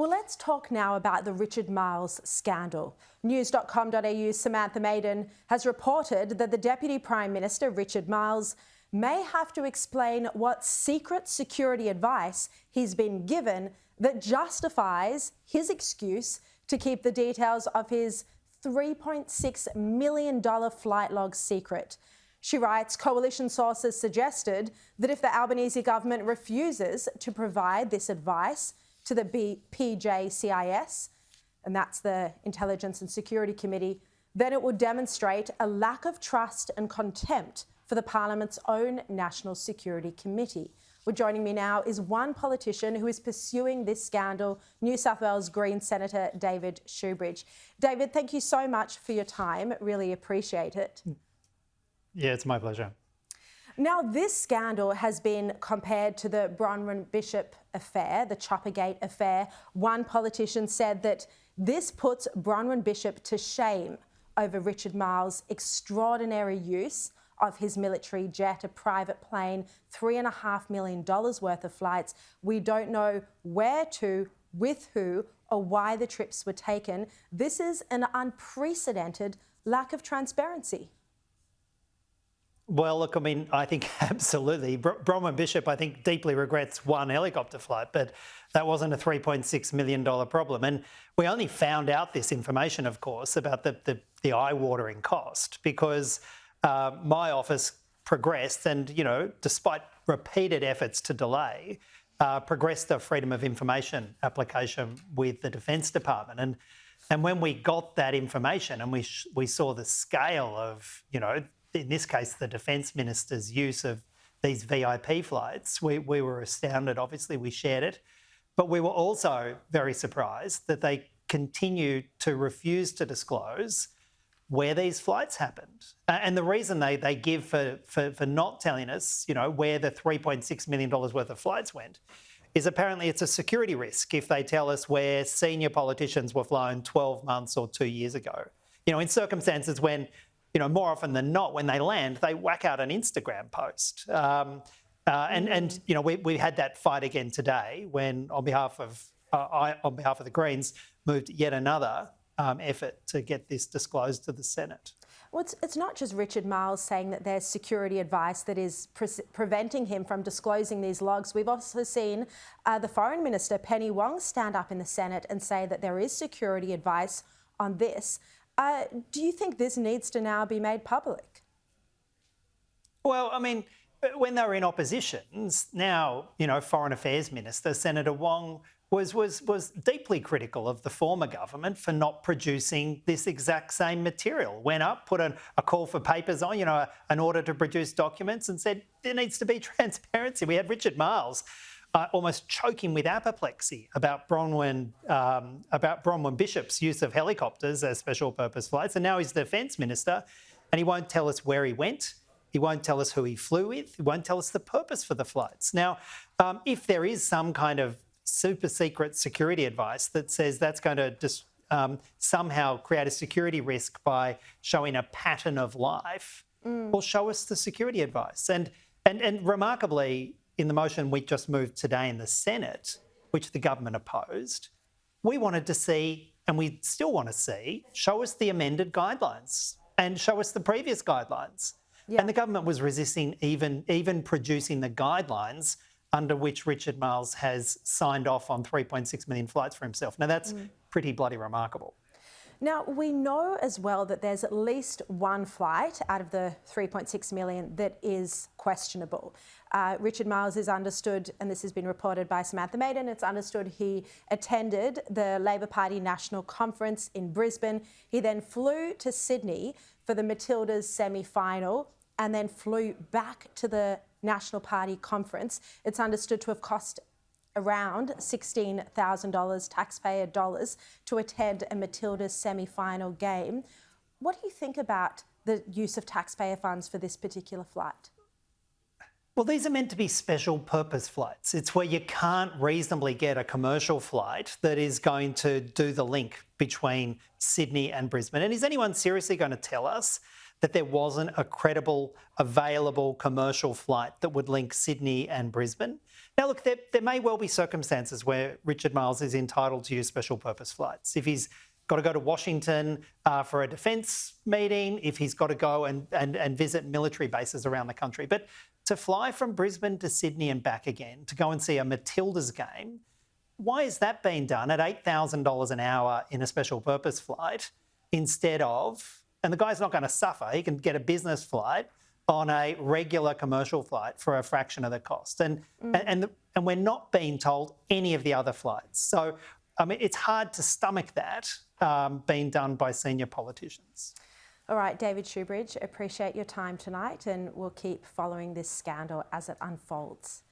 Well, let's talk now about the Richard Marles scandal. News.com.au's Samantha Maiden has reported that the Deputy Prime Minister, Richard Marles, may have to explain what secret security advice he's been given that justifies his excuse to keep the details of his $3.6 million flight log secret. She writes, coalition sources suggested that if the Albanese government refuses to provide this advice to the PJCIS, and that's the Intelligence and Security Committee, then it would demonstrate a lack of trust and contempt for the Parliament's own National Security Committee. Well, joining me now is one politician who is pursuing this scandal, New South Wales Green Senator David Shoebridge. David, thank you so much for your time. Really appreciate it. Yeah, it's my pleasure. Now, this scandal has been compared to the Bronwyn Bishop affair, the Choppergate affair. One politician said that this puts Bronwyn Bishop to shame over Richard Marles' extraordinary use of his military jet, a private plane, $3.5 million worth of flights. We don't know where to, with who, or why the trips were taken. This is an unprecedented lack of transparency. Well, look, I mean, I think absolutely. Bronwyn Bishop, I think, deeply regrets one helicopter flight, but that wasn't a $3.6 million problem. And we only found out this information, of course, about the eye-watering cost because my office progressed and, you know, despite repeated efforts to delay, progressed a Freedom of Information application with the Defence Department. And when we got that information and we saw the scale of, you know, in this case, the Defence Minister's use of these VIP flights, we were astounded. Obviously, we shared it. But we were also very surprised that they continue to refuse to disclose where these flights happened. And the reason they give for not telling us, you know, where the $3.6 million worth of flights went is apparently it's a security risk if they tell us where senior politicians were flown 12 months or 2 years ago. You know, in circumstances when, you know, more often than not, when they land, they whack out an Instagram post. And you know, we had that fight again today when, on behalf of the Greens, moved yet another effort to get this disclosed to the Senate. Well, it's not just Richard Marles saying that there's security advice that is preventing him from disclosing these logs. We've also seen the Foreign Minister, Penny Wong, stand up in the Senate and say that there is security advice on this. Do you think this needs to now be made public? Well, I mean, when they were in opposition, now, you know, Foreign Affairs Minister Senator Wong was deeply critical of the former government for not producing this exact same material. Went up, put a call for papers on, you know, an order to produce documents and said there needs to be transparency. We had Richard Marles almost choking with apoplexy about Bronwyn Bishop's use of helicopters as special purpose flights. And now he's the Defence Minister and he won't tell us where he went. He won't tell us who he flew with. He won't tell us the purpose for the flights. Now, if there is some kind of super secret security advice that says that's going to just somehow create a security risk by showing a pattern of life, well, show us the security advice. And remarkably, in the motion we just moved today in the Senate, which the government opposed, we wanted to see, and we still want to see, show us the amended guidelines and show us the previous guidelines. Yeah. And the government was resisting even producing the guidelines under which Richard Marles has signed off on 3.6 million flights for himself. Now, that's pretty bloody remarkable. Now, we know as well that there's at least one flight out of the 3.6 million that is questionable. Richard Marles is understood, and this has been reported by Samantha Maiden, it's understood he attended the Labor Party National Conference in Brisbane. He then flew to Sydney for the Matildas semi-final and then flew back to the National Party conference. It's understood to have cost around $16,000 taxpayer dollars to attend a Matildas semi-final game. What do you think about the use of taxpayer funds for this particular flight? Well, these are meant to be special purpose flights. It's where you can't reasonably get a commercial flight that is going to do the link between Sydney and Brisbane. And is anyone seriously going to tell us that there wasn't a credible, available commercial flight that would link Sydney and Brisbane? Now, look, there may well be circumstances where Richard Marles is entitled to use special purpose flights. If he's got to go to Washington for a defence meeting, if he's got to go and visit military bases around the country. But to fly from Brisbane to Sydney and back again, to go and see a Matildas game, why is that being done at $8,000 an hour in a special purpose flight instead of, and the guy's not going to suffer, he can get a business flight on a regular commercial flight for a fraction of the cost. And we're not being told any of the other flights. So, I mean, it's hard to stomach that being done by senior politicians. All right, David Shoebridge, appreciate your time tonight, and we'll keep following this scandal as it unfolds.